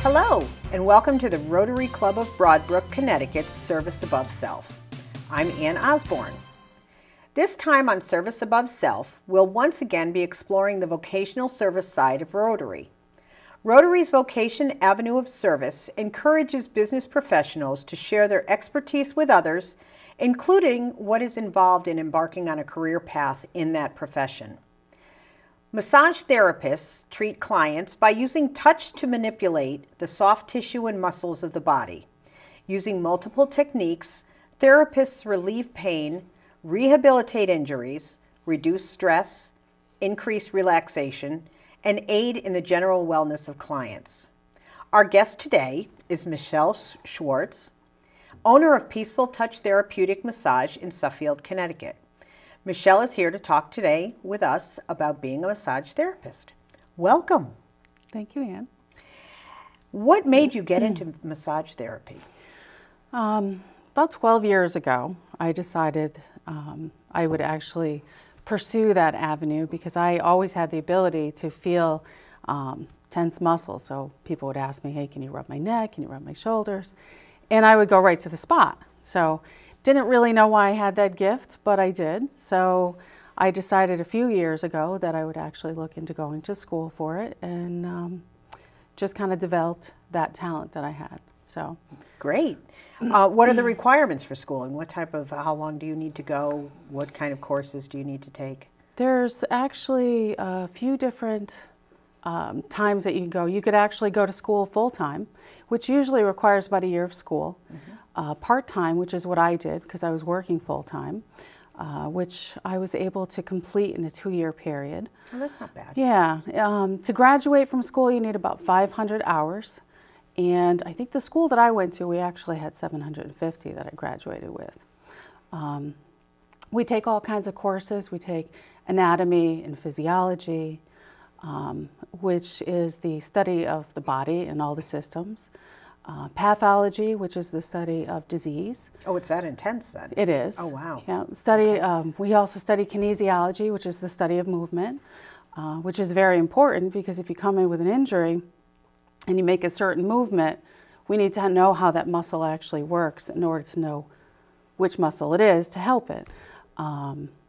Hello, and welcome to the Rotary Club of Broadbrook, Connecticut's Service Above Self. I'm Ann Osborne. This time on Service Above Self, we'll once again be exploring the vocational service side of Rotary. Rotary's Vocation Avenue of Service encourages business professionals to share their expertise with others, including what is involved in embarking on a career path in that profession. Massage therapists treat clients by using touch to manipulate the soft tissue and muscles of the body. Using multiple techniques, therapists relieve pain, rehabilitate injuries, reduce stress, increase relaxation, and aid in the general wellness of clients. Our guest today is Michelle Schwartz, owner of Peaceful Touch Therapeutic Massage in Suffield, Connecticut. Michelle is here to talk today with us about being a massage therapist. Welcome. Thank you, Ann. What made you get into massage therapy? About 12 years ago, I decided I would actually pursue that avenue because I always had the ability to feel tense muscles. So people would ask me, hey, can you rub my neck? Can you rub my shoulders? And I would go right to the spot. So didn't really know why I had that gift, but I did. So I decided a few years ago that I would actually look into going to school for it, and just kind of developed that talent that I had. So great. What are the requirements for schooling? How long do you need to go? What kind of courses do you need to take? There's actually a few different times that you can go. You could actually go to school full-time, which usually requires about a year of school. Mm-hmm. Part-time, which is what I did because I was working full-time, which I was able to complete in a 2-year period. Oh, that's not bad. Yeah. To graduate from school, you need about 500 hours. And I think the school that I went to, we actually had 750 that I graduated with. We take all kinds of courses. We take anatomy and physiology, which is the study of the body and all the systems. Pathology, which is the study of disease. Oh, it's that intense then? It is. Oh, wow. Yeah. We also study kinesiology, which is the study of movement, which is very important because if you come in with an injury and you make a certain movement, we need to know how that muscle actually works in order to know which muscle it is to help it.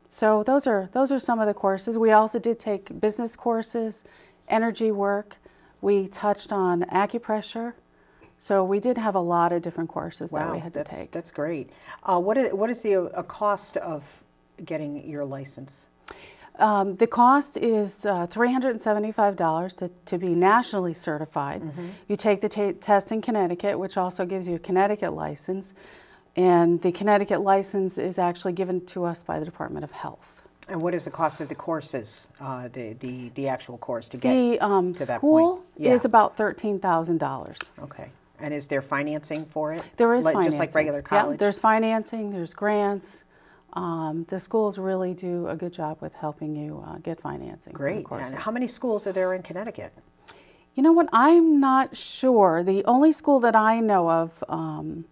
So those are some of the courses. We also did take business courses, energy work. We touched on acupressure. So we did have a lot of different courses that we had to take. That's great. What is the cost of getting your license? The cost is $375 to be nationally certified. Mm-hmm. You take the test in Connecticut, which also gives you a Connecticut license. And the Connecticut license is actually given to us by the Department of Health. And what is the cost of the courses, the actual course to get to that point? The school is about $13,000. Okay. And is there financing for it? There is financing. Just like regular college? Yeah, there's financing, there's grants. The schools really do a good job with helping you get financing. Great. And how many schools are there in Connecticut? You know what, I'm not sure. The only school that I know of,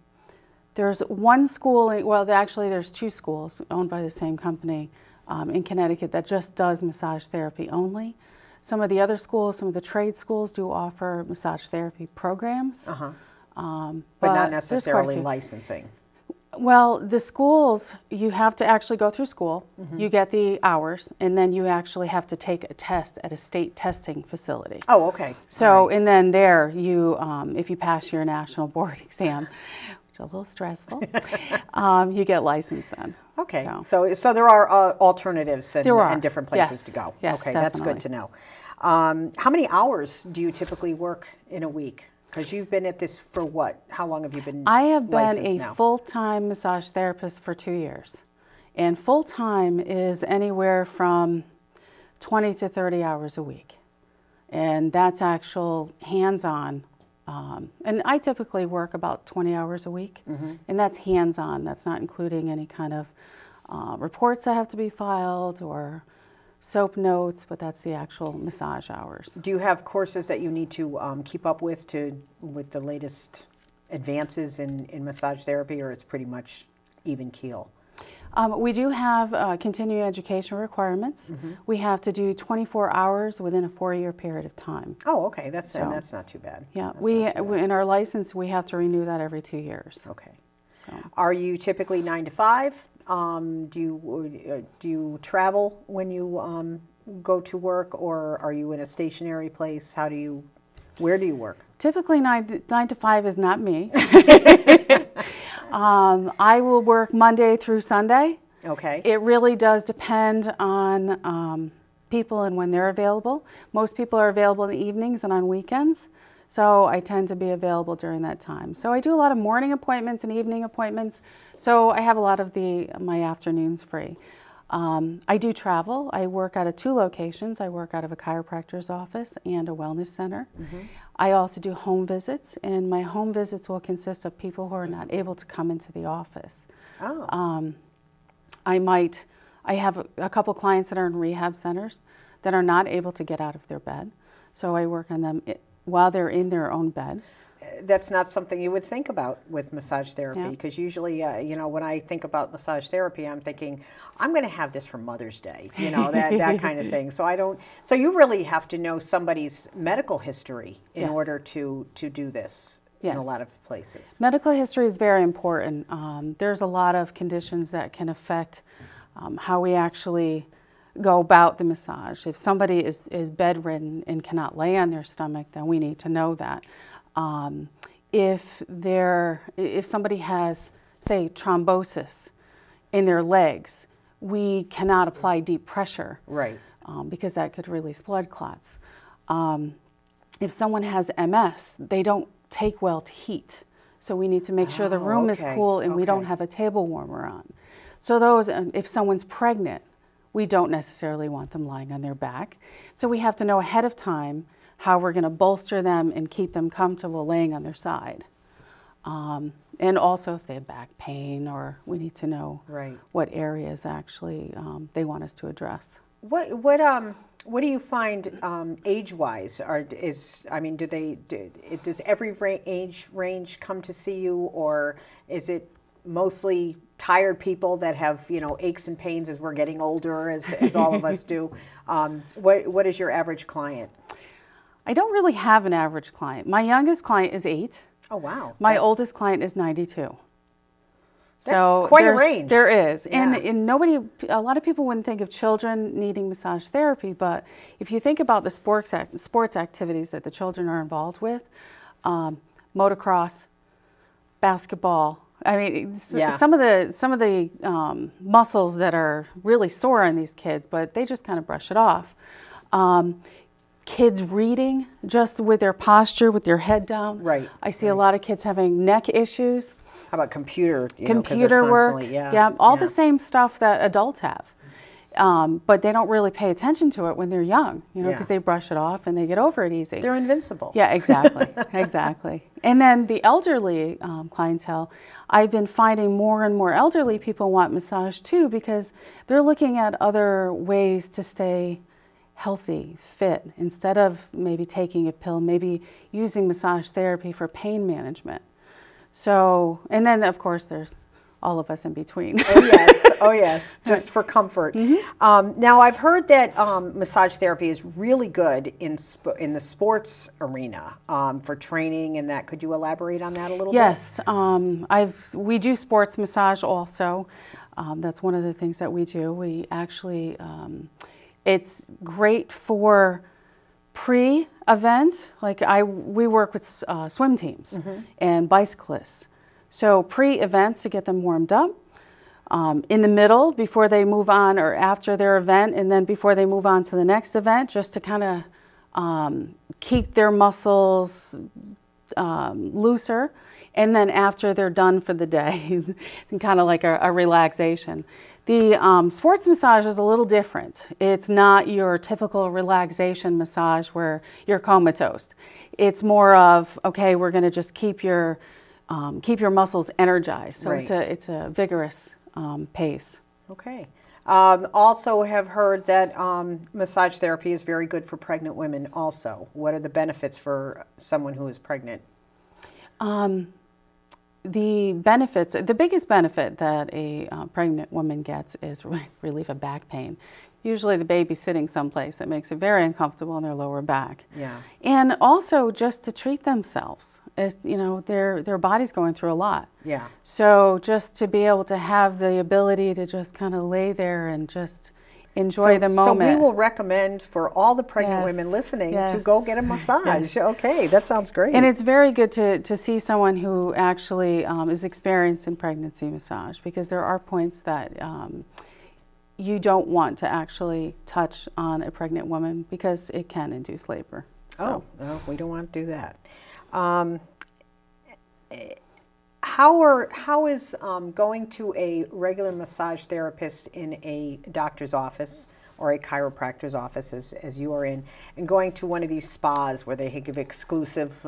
there's one school, actually there's 2 schools owned by the same company in Connecticut that just does massage therapy only. Some of the other schools, some of the trade schools do offer massage therapy programs. Uh-huh. But not necessarily licensing. Well, the schools, you have to actually go through school. Mm-hmm. You get the hours, and then you actually have to take a test at a state testing facility. Oh, okay. So, and then there, you, if you pass your national board exam, which is a little stressful, you get licensed then. Okay, so there are alternatives and different places to go. Yes, okay, definitely. That's good to know. How many hours do you typically work in a week? Because you've been at this for what? How long have you been I have been a now? Full-time massage therapist for 2 years. And full-time is anywhere from 20 to 30 hours a week. And that's actual hands-on. And I typically work about 20 hours a week. Mm-hmm. And that's hands-on. That's not including any kind of reports that have to be filed or soap notes, but that's the actual massage hours. Do you have courses that you need to keep up with the latest advances in massage therapy, or it's pretty much even keel? We do have continuing education requirements. We have to do 24 hours within a 4-year period of time. Oh, okay. That's not too bad. Yeah, That's in our license, we have to renew that every 2 years. okay. So. Are you typically 9 to 5? Do you travel when you go to work, or are you in a stationary place? Where do you work? Typically, 9 to 5 is not me. I will work Monday through Sunday. Okay. It really does depend on people and when they're available. Most people are available in the evenings and on weekends, so I tend to be available during that time. So I do a lot of morning appointments and evening appointments, so I have a lot of my afternoons free. I do travel. I work out of 2 locations. I work out of a chiropractor's office and a wellness center. I also do home visits, and my home visits will consist of people who are not able to come into the office. Oh. I have a couple clients that are in rehab centers that are not able to get out of their bed, so I work on them while they're in their own bed. That's not something you would think about with massage therapy, Yeah. because usually, when I think about massage therapy, I'm thinking, I'm going to have this for Mother's Day, that kind of thing. So you really have to know somebody's medical history in Yes. order to do this in a Yes. lot of places. Medical history is very important. There's a lot of conditions that can affect how we actually go about the massage. If somebody is bedridden and cannot lay on their stomach, then we need to know that. If somebody has, say, thrombosis in their legs, we cannot apply deep pressure, Right. because that could release blood clots. If someone has MS, they don't take well to heat, so we need to make sure the room is okay, cool and we don't okay. have a table warmer on. So if someone's pregnant, we don't necessarily want them lying on their back. So we have to know ahead of time how we're going to bolster them and keep them comfortable laying on their side. And also if they have back pain, or we need to know Right. what areas actually they want us to address. What do you find age-wise? Does every age range come to see you, or is it mostly tired people that have aches and pains as we're getting older, as all of us do? What is your average client? I don't really have an average client. My youngest client is 8. Oh, wow. My oldest client is 92. That's quite a range. There is. Yeah. And a lot of people wouldn't think of children needing massage therapy, but if you think about the sports activities that the children are involved with, motocross, basketball, I mean, Yeah. some of the muscles that are really sore on these kids, but they just kind of brush it off. Kids reading, just with their posture, with their head down. Right, I see a lot of kids having neck issues. How about computer? 'Cause they're Computer work, constantly- all the same stuff that adults have. But they don't really pay attention to it when they're young, Yeah. because they brush it off and they get over it easy. They're invincible. Yeah, exactly, exactly. And then the elderly clientele, I've been finding more and more elderly people want massage too, because they're looking at other ways to stay healthy, fit, instead of maybe taking a pill, maybe using massage therapy for pain management. So, and then of course there's all of us in between. Oh yes, just for comfort. Now I've heard that massage therapy is really good in the sports arena for training and that. Could you elaborate on that a little bit? Yes, we do sports massage also. That's one of the things that we do. We actually, it's great for pre-event. Like we work with swim teams and bicyclists. So pre-events to get them warmed up. In the middle, before they move on, or after their event, and then before they move on to the next event, just to kind of keep their muscles looser. And then after they're done for the day, kind of like a relaxation. The sports massage is a little different. It's not your typical relaxation massage where you're comatose. It's more of, okay, we're going to just keep your muscles energized. So Right. it's a vigorous pace. Okay. Also have heard that massage therapy is very good for pregnant women also. What are the benefits for someone who is pregnant? the benefits, the biggest benefit that a pregnant woman gets is relief of back pain. Usually the baby's sitting someplace that makes it very uncomfortable in their lower back. Yeah. And also just to treat themselves. As, you know, their body's going through a lot. Yeah. So just to be able to have the ability to just kind of lay there and just enjoy the moment. So we will recommend for all the pregnant Yes, women listening yes. to go get a massage. Yes. Okay, that sounds great. And it's very good to see someone who actually is experienced in pregnancy massage, because there are points that you don't want to actually touch on a pregnant woman because it can induce labor. So. Oh, no, we don't want to do that. How is going to a regular massage therapist in a doctor's office or a chiropractor's office, as you are in, and going to one of these spas where they give exclusive,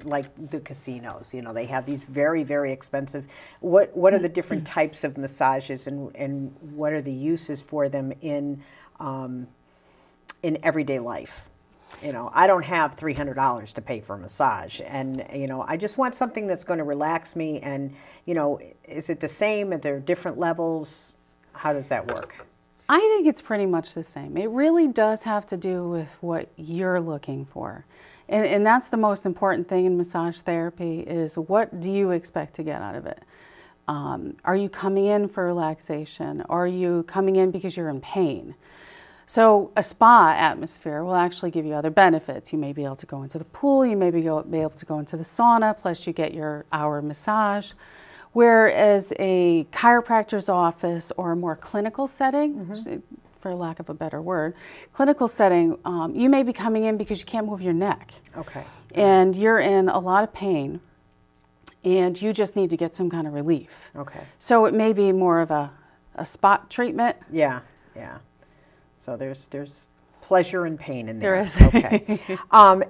like the casinos, you know, they have these very, very expensive, what are the different types of massages, and what are the uses for them in everyday life? You know, I don't have $300 to pay for a massage, and, you know, I just want something that's going to relax me. And, you know, is it the same? Are there different levels? How does that work? I think it's pretty much the same. It really does have to do with what you're looking for. And that's the most important thing in massage therapy, is what do you expect to get out of it? Are you coming in for relaxation? Are you coming in because you're in pain? So a spa atmosphere will actually give you other benefits. You may be able to go into the pool, you may be able to go into the sauna, plus you get your hour massage. Whereas a chiropractor's office or a more clinical setting, for lack of a better word, clinical setting, you may be coming in because you can't move your neck. Okay. And you're in a lot of pain, and you just need to get some kind of relief. Okay. So it may be more of a spot treatment. Yeah, yeah. So there's pleasure and pain in there. There is. Okay.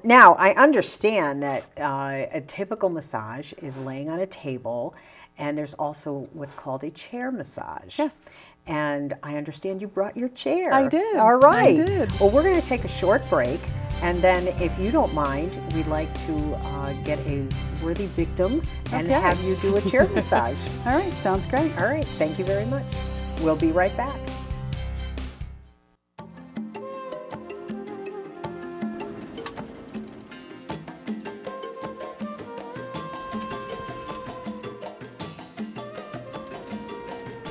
Now, I understand that a typical massage is laying on a table, and there's also what's called a chair massage. Yes. And I understand you brought your chair. I did. All right. I did. Well, we're going to take a short break, and then if you don't mind, we'd like to get a worthy victim and Okay. have you do a chair massage. All right, sounds great. All right. Thank you very much. We'll be right back.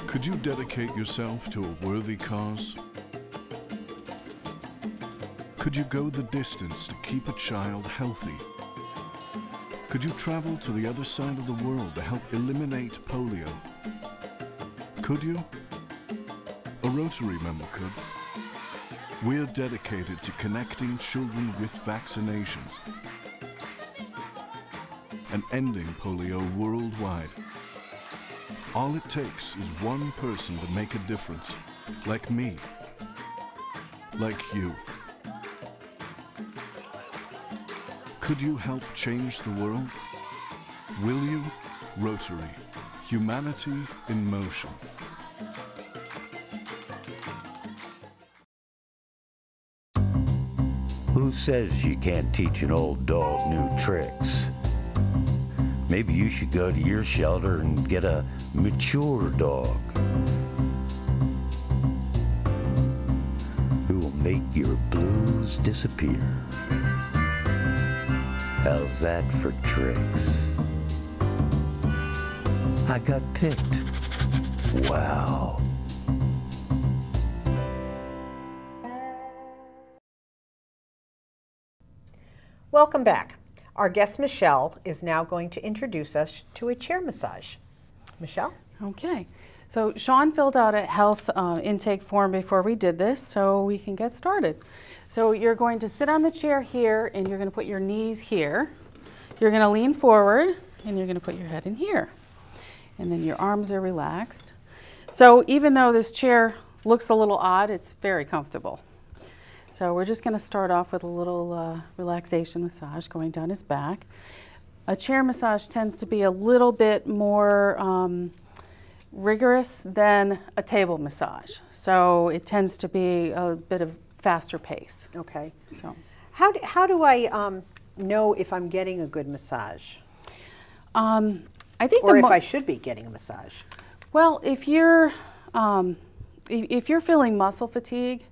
Could you dedicate yourself to a worthy cause? Could you go the distance to keep a child healthy? Could you travel to the other side of the world to help eliminate polio? Could you? A Rotary member could. We're dedicated to connecting children with vaccinations and ending polio worldwide. All it takes is one person to make a difference, like me, like you. Could you help change the world? Will you? Rotary. Humanity in motion. Who says you can't teach an old dog new tricks? Maybe you should go to your shelter and get a mature dog who will make your blues disappear. How's that for tricks? I got picked. Wow. Welcome back. Our guest, Michelle, is now going to introduce us to a chair massage. Michelle? Okay. So Sean filled out a health intake form before we did this, so we can get started. So you're going to sit on the chair here, and you're going to put your knees here. You're going to lean forward, and you're going to put your head in here. And then your arms are relaxed. So even though this chair looks a little odd, it's very comfortable. So we're just going to start off with a little relaxation massage going down his back. A chair massage tends to be a little bit more rigorous than a table massage. So it tends to be a bit of faster pace. Okay. So How do I know if I'm getting a good massage? I think or if I should be getting a massage. Well, if you're feeling muscle fatigue,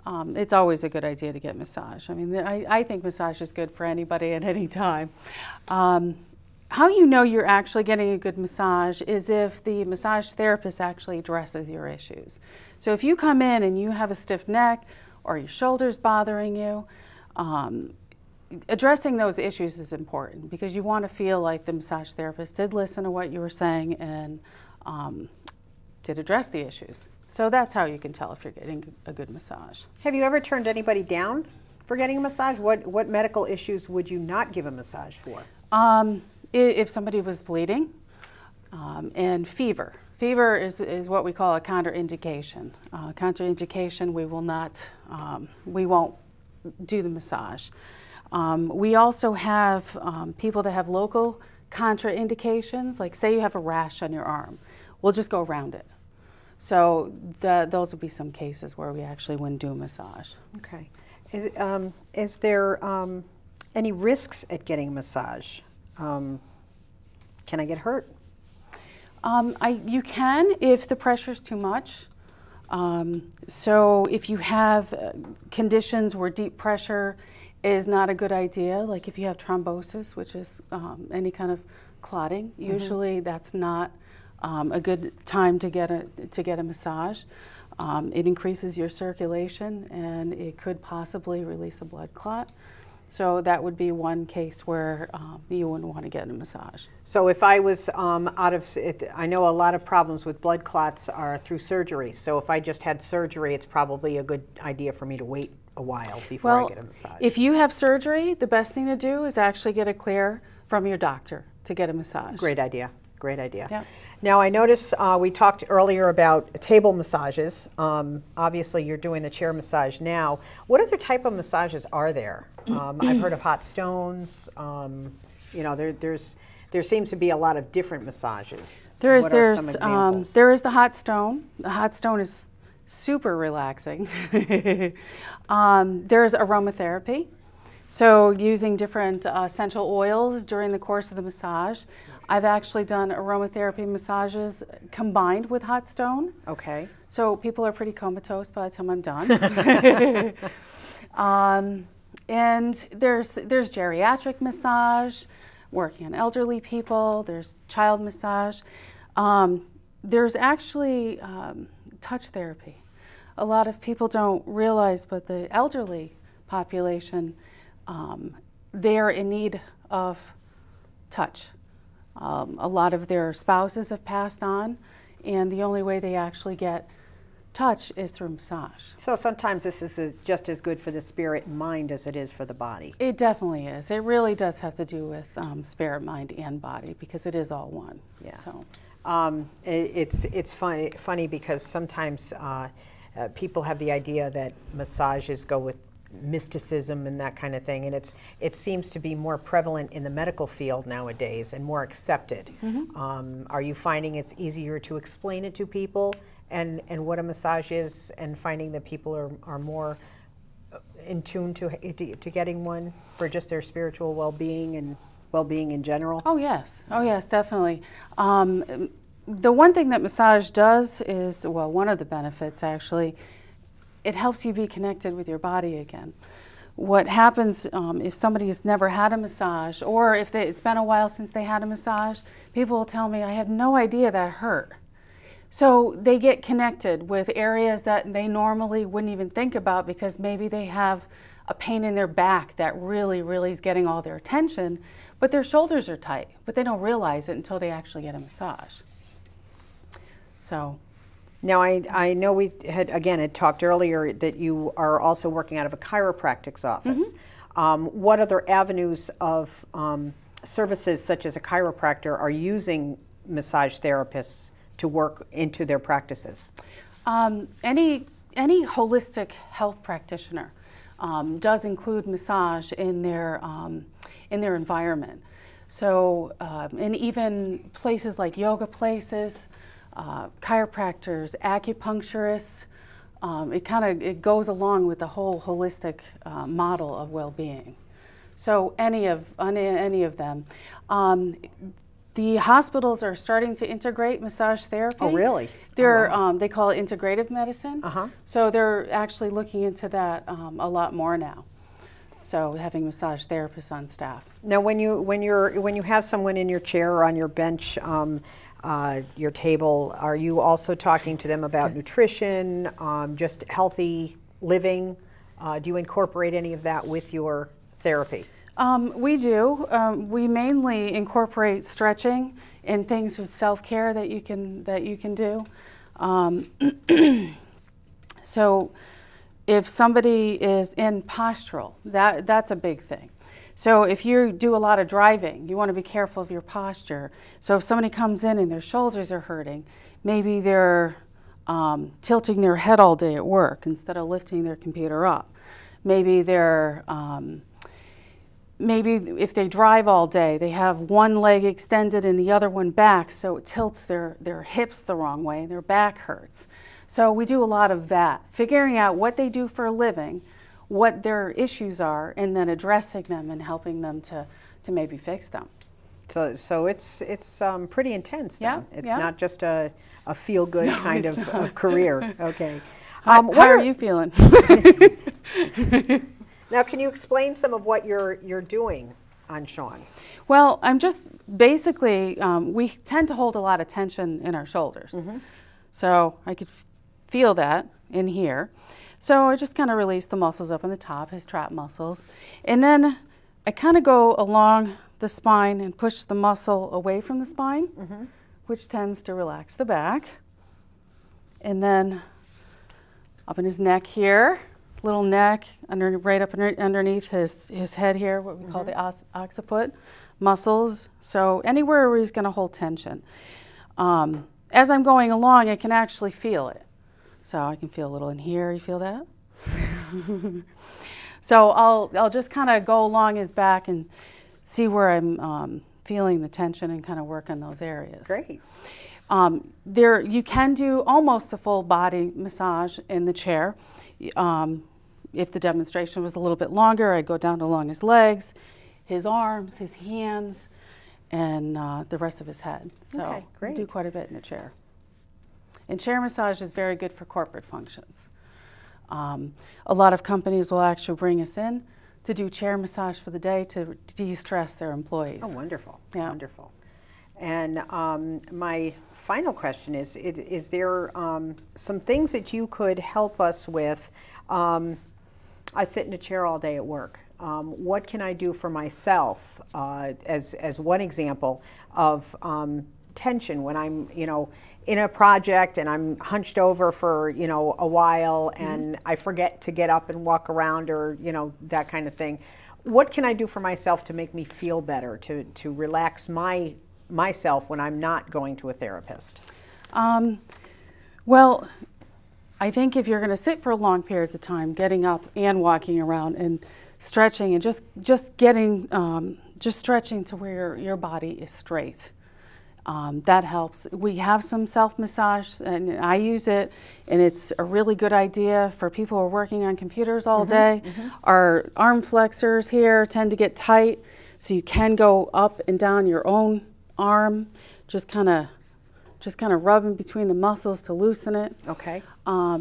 it's always a good idea to get massage. I mean, I think massage is good for anybody at any time. How you know you're actually getting a good massage is if the massage therapist actually addresses your issues. So if you come in and you have a stiff neck or your shoulder's bothering you, addressing those issues is important because you want to feel like the massage therapist did listen to what you were saying and did address the issues. So that's how you can tell if you're getting a good massage. Have you ever turned anybody down for getting a massage? What medical issues would you not give a massage for? If somebody was bleeding and fever. Fever is what we call a contraindication. Contraindication, we won't do the massage. We also have people that have local contraindications, like say you have a rash on your arm, we'll just go around it. So those would be some cases where we actually wouldn't do a massage. Okay. Is there any risks at getting a massage? Can I get hurt? You can if the pressure is too much. So if you have conditions where deep pressure is not a good idea, like if you have thrombosis, which is any kind of clotting, usually that's not a good time to get a massage. It increases your circulation and it could possibly release a blood clot. So that would be one case where you wouldn't want to get a massage. So if I was out of it, I know a lot of problems with blood clots are through surgery. So if I just had surgery, it's probably a good idea for me to wait a while before I get a massage. If you have surgery, the best thing to do is actually get a clear from your doctor to get a massage. Great idea. Great idea. Yep. Now I noticed we talked earlier about table massages. Obviously you're doing the chair massage now. What other type of massages are there? I've heard of hot stones. You know, there seems to be a lot of different massages. There's some examples? there is the hot stone. The hot stone is super relaxing. There's aromatherapy. So using different essential oils during the course of the massage. I've actually done aromatherapy massages combined with hot stone. Okay. So people are pretty comatose by the time I'm done. And there's geriatric massage, working on elderly people. There's child massage. There's actually touch therapy. A lot of people don't realize, but the elderly population, they're in need of touch. A lot of their spouses have passed on, and the only way they actually get touch is through massage. So sometimes this is just as good for the spirit and mind as it is for the body. It definitely is. It really does have to do with spirit, mind, and body because it is all one. Yeah. So. It's funny because sometimes people have the idea that massages go with mysticism and that kind of thing, and it seems to be more prevalent in the medical field nowadays and more accepted. Are you finding it's easier to explain it to people and what a massage is, and finding that people are more in tune to getting one for just their spiritual well-being and well-being in general? Oh yes, definitely. The one thing that massage does is, well, one of the benefits actually, it helps you be connected with your body again. What happens if somebody has never had a massage, or if it's been a while since they had a massage, people will tell me, I have no idea that hurt. So they get connected with areas that they normally wouldn't even think about because maybe they have a pain in their back that really is getting all their attention, but their shoulders are tight, but they don't realize it until they actually get a massage. So. Now, I know we had talked earlier that you are also working out of a chiropractic's office. What other avenues of services, such as a chiropractor, are using massage therapists to work into their practices? Any holistic health practitioner does include massage in their environment. So, and even places like yoga places. Chiropractors, acupuncturists, it goes along with the whole holistic model of well-being. So any of them. The hospitals are starting to integrate massage therapy. Oh, really? They're, Oh, wow. they call it integrative medicine. Uh-huh. So they're actually looking into that a lot more now. So having massage therapists on staff. Now, when you have someone in your chair or on your bench, your table, are you also talking to them about nutrition, just healthy living? Do you incorporate any of that with your therapy? We do. We mainly incorporate stretching and things with self-care that you can do. So if somebody is in postural, that's a big thing. So if you do a lot of driving, you want to be careful of your posture. So if somebody comes in and their shoulders are hurting, maybe they're tilting their head all day at work instead of lifting their computer up. Maybe they're maybe if they drive all day, they have one leg extended and the other one back, so it tilts their hips the wrong way and their back hurts. So we do a lot of that, figuring out what they do for a living, what their issues are, and then addressing them and helping them to maybe fix them. So it's pretty intense then. Yeah, It's yeah. not just a feel-good kind of career. Okay. How are you feeling? Now, can you explain some of what you're doing on Sean? Well, I'm just basically, we tend to hold a lot of tension in our shoulders. So I could feel that in here. So I just kind of release the muscles up on the top, his trap muscles. And then I kind of go along the spine and push the muscle away from the spine, which tends to relax the back. And then up in his neck here, little neck, right up underneath his head here, what we call the occiput muscles. So anywhere where he's going to hold tension. As I'm going along, I can actually feel it. So I can feel a little in here. You feel that? So I'll just kind of go along his back and see where I'm feeling the tension and kind of work on those areas. Great. You can do almost a full body massage in the chair. If the demonstration was a little bit longer, I'd go down along his legs, his arms, his hands, and the rest of his head. So Okay, great. we do quite a bit in a chair. And chair massage is very good for corporate functions. A lot of companies will actually bring us in to do chair massage for the day to de-stress their employees. Oh, wonderful. Yeah. Wonderful. And my final question is there some things that you could help us with? I sit in a chair all day at work. What can I do for myself as one example of tension when I'm, in a project and I'm hunched over for, a while and I forget to get up and walk around or, that kind of thing. What can I do for myself to make me feel better, to relax myself when I'm not going to a therapist? Well, I think if you're going to sit for long periods of time, getting up and walking around and stretching and just stretching to where your body is straight. That helps. We have some self-massage, and I use it, and it's a really good idea for people who are working on computers all day. Our arm flexors here tend to get tight, so you can go up and down your own arm, just kind of rubbing between the muscles to loosen it. Okay. A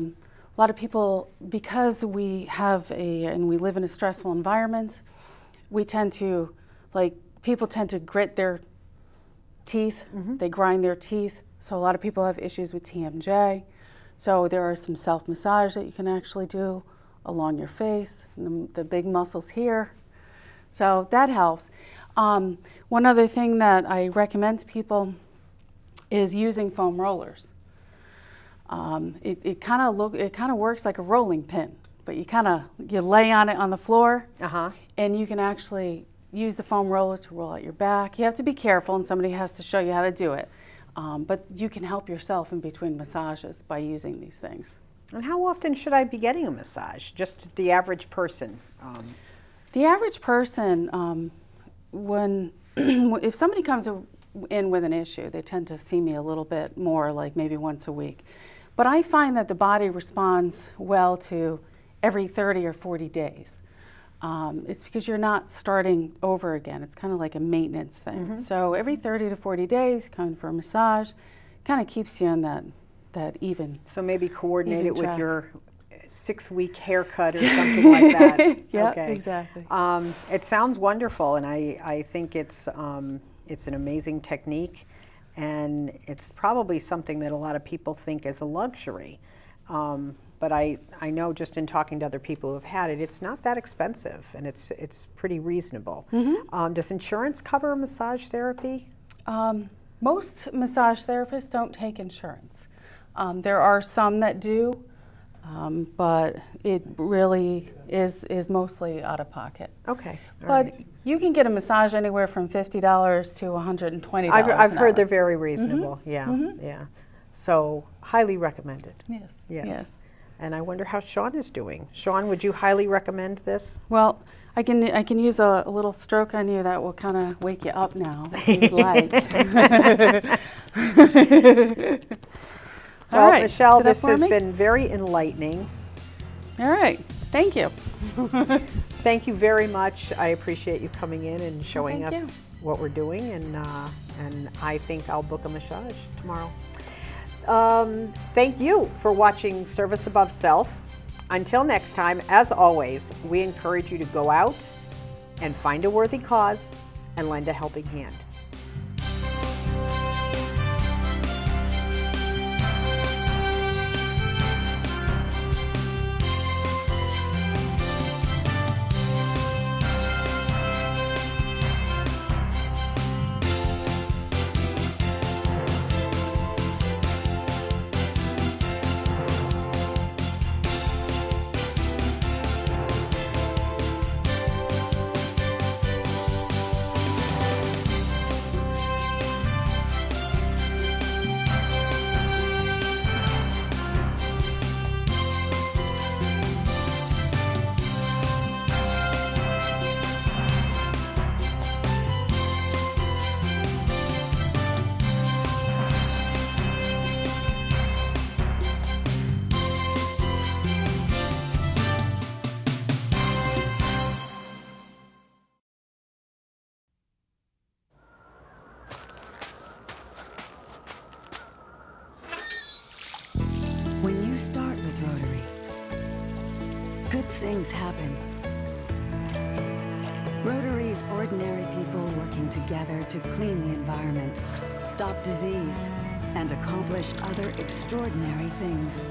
lot of people, because we live in a stressful environment, people tend to grit their teeth, they grind their teeth. So a lot of people have issues with TMJ. So there are some self-massage that you can actually do along your face, and the big muscles here. So that helps. One other thing that I recommend to people is using foam rollers. It kind of works like a rolling pin, but you lay on it on the floor, and you can actually use the foam roller to roll out your back. You have to be careful, and somebody has to show you how to do it. But you can help yourself in between massages by using these things. And how often should I be getting a massage? Just the average person? The average person, if somebody comes in with an issue, they tend to see me a little bit more, like maybe once a week. But I find that the body responds well to every 30 or 40 days. it's because you're not starting over again. It's kind of like a maintenance thing. So every 30 to 40 days, come for a massage, kind of keeps you in that even. So maybe coordinate it with track. your 6-week haircut or something like that. Yeah, Okay. exactly. It sounds wonderful, and I think it's an amazing technique, and it's probably something that a lot of people think is a luxury. But I know just in talking to other people who have had it, it's not that expensive, and it's pretty reasonable. Does insurance cover massage therapy? Most massage therapists don't take insurance. There are some that do, but it really is mostly out of pocket. Okay. All But right. you can get a massage anywhere from $50 to $120. I've an heard hour. they're very reasonable. Yeah, yeah. So highly recommended. Yes. Yes. Yes. And I wonder how Sean is doing. Sean, would you highly recommend this? Well, I can use a little stroke on you that will kind of wake you up now, if you'd like. All Well, right, Michelle, sit up this for has me. been very enlightening. All right, thank you. Thank you very much. I appreciate you coming in and showing thank us what we're doing, and I think I'll book a massage tomorrow. Thank you for watching Service Above Self. Until next time, as always, we encourage you to go out and find a worthy cause and lend a helping hand. When you start with Rotary, good things happen. Rotary is ordinary people working together to clean the environment, stop disease, and accomplish other extraordinary things.